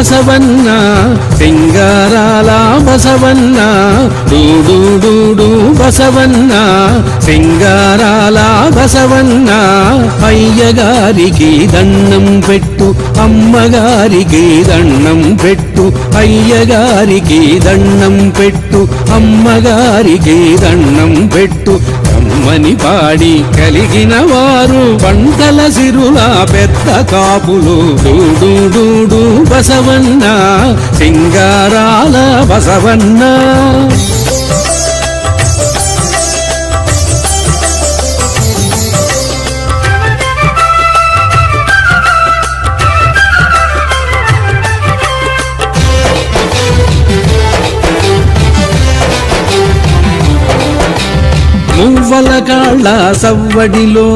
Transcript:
బసవన్న సింగారాల బసవన్న డూడు బసవన్న సింగారాల బసవన్న అయ్యగారికి దండం పెట్టు అమ్మగారికి దండం పెట్టు అయ్యగారికి దండం పెట్టు అమ్మగారికి దండం పెట్టు కమ్మని పాడి కలిగిన వారు పంటల సిరుల పెద్ద కాపులు డూడు బసవన్న సింగారాల బసవన్న మువ్వల కాళ్ళ సవ్వడిలో